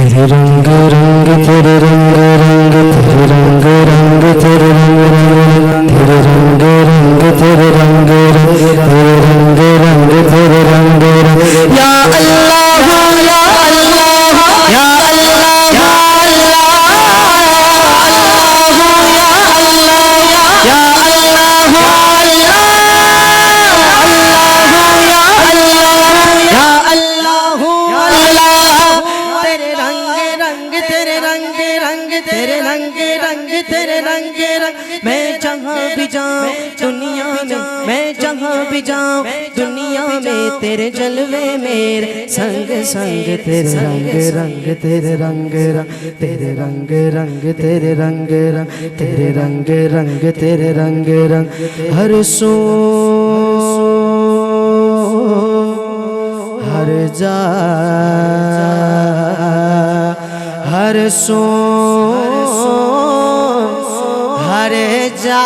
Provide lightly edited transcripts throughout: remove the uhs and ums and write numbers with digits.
तेरे रंग रंग तेरे रंग रंग तेरे रंग रंग तेरे रंग रंग तेरे रंग रंग तेरे रंग रंग तेरे रंग रंग तेरे रंग रंग या अल्लाह या अल्लाह या अल्लाह या मैं जहाँ भी जाऊँ दुनिया में, मैं जहाँ भी जाऊँ दुनिया में तेरे जलवे मेरे संग संग तेरे रंग रंग तेरे रंग रंग तेरे रंग रंग तेरे रंग रंग तेरे रंग रंग तेरे रंग रंग हर सो हर जा हर सो हर जा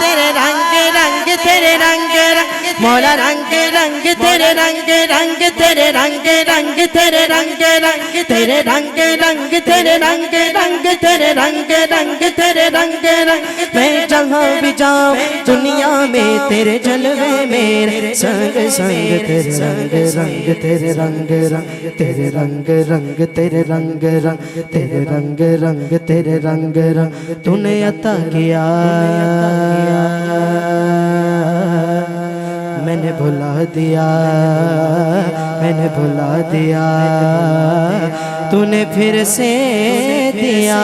तेरे रंग रंग तेरे रंग रंग मौला रंग रंग तेरे रंग रंग तेरे रंग रंग तेरे रंग रंग तेरे रंग रंग तेरे रंग रंग तेरे रंग रंग तेरे रंग रंग मैं जहाँ भी जाऊँ दुनिया में तेरे जलवे मेरे संग संग तेरे रंग रंग तेरे रंग रंग तेरे रंग रंग तेरे रंग रंग तेरे रंग रंग तेरे रंग रंग तूने अता किया मैंने भुला दिया मैंने भुला दिया तूने फिर से दिया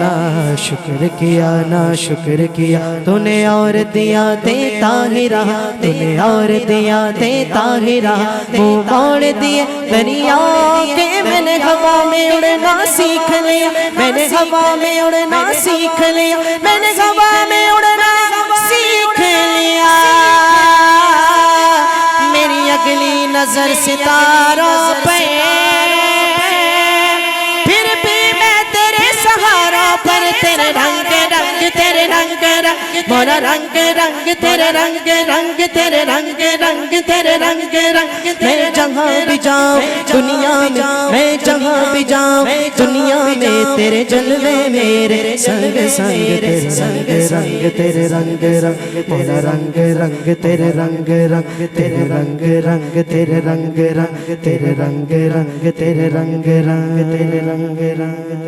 ना शुक्र किया ना शुक्र किया तूने और दिया देता ही रहा तूने और दिया देता ही रहा मुँह मोड़ दिए दरिया के मैंने हवा में उड़ना सीख लिया मैंने हवा में उड़ना सीख लिया मैंने हवा में उड़ना सीख लिया मेरी अगली नजर सितारों पे फिर भी मैं तेरे सहारा पर तेरे रंग रंग तेरे रंग रंग मोरा रंग रंग तेरे रंग रंग तेरे रंग रंग तेरे रंग रंग मैं जहाँ भी जाऊँ दुनिया में मैं जहाँ भी जाऊँ दुनिया में तेरे जलवे मेरे संग संग तेरे रंग रंग तेरे रंग रंग तेरा रंग रंग तेरे रंग रंग तेरे रंग रंग तेरे रंग रंग तेरे रंग रंग तेरे रंग रंग तेरे रंग रंग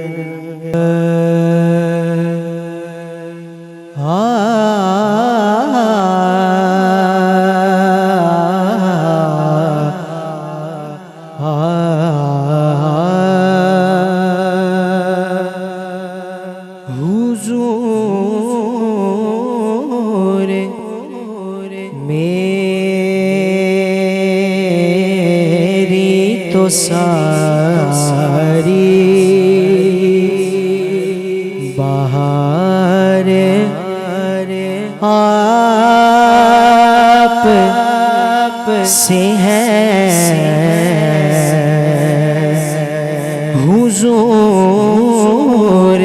मेरी तो सारी बाहर आप से है हुजूर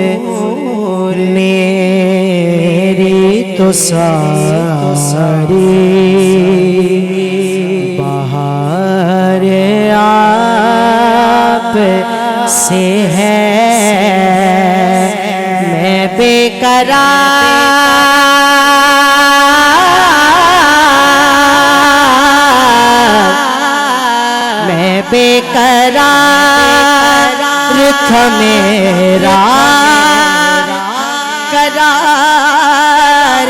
मेरी तो सारी बाहर आप से है मैं बेकरार था मेरा करार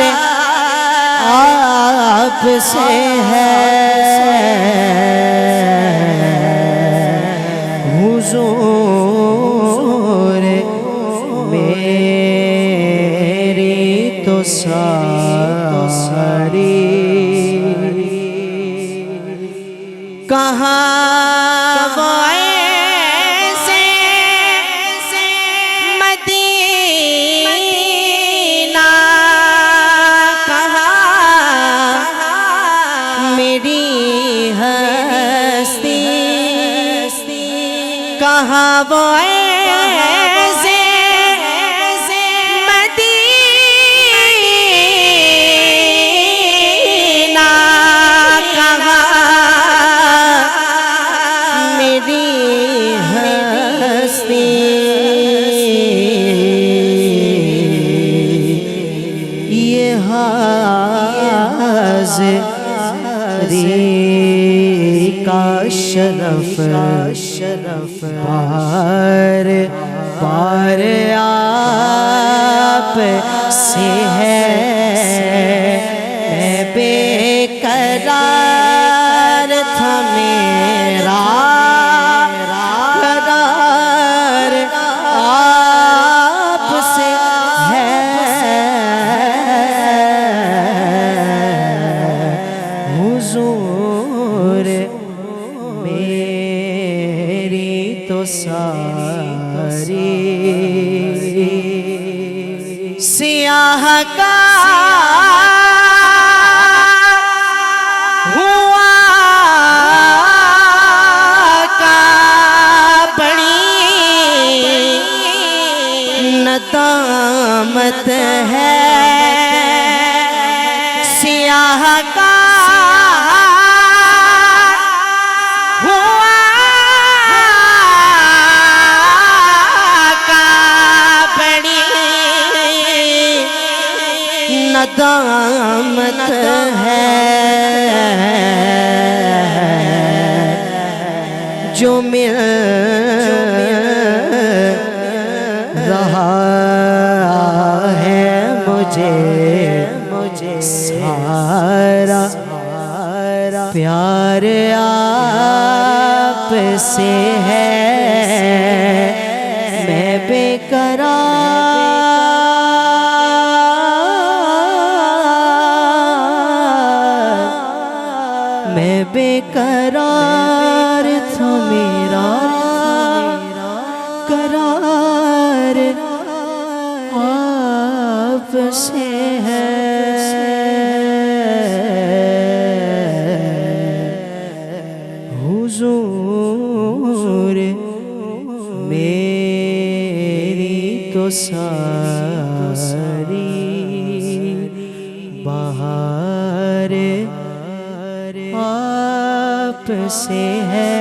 आपसे है हुजूर मेरी तो सारी कहाँ वो ऐसे मदीना कहाँ मेरी हस्ती कहाँ वो ऐसे मदीना कहाँ का शरफ बार बार आप से है। मैं बेकरार था मेरा करार आप से है। हुजूर मेरी तो सारी सियाह का हुआ का बड़ी नदामत है। सियाह का हुआ का बड़ी नदामत है। जो मिल रहा है मुझे सारा प्यार आप से है। मैं बेकरार था मेरा करार आप से है। हुजूर मेरी तो सारी बहार आप से है।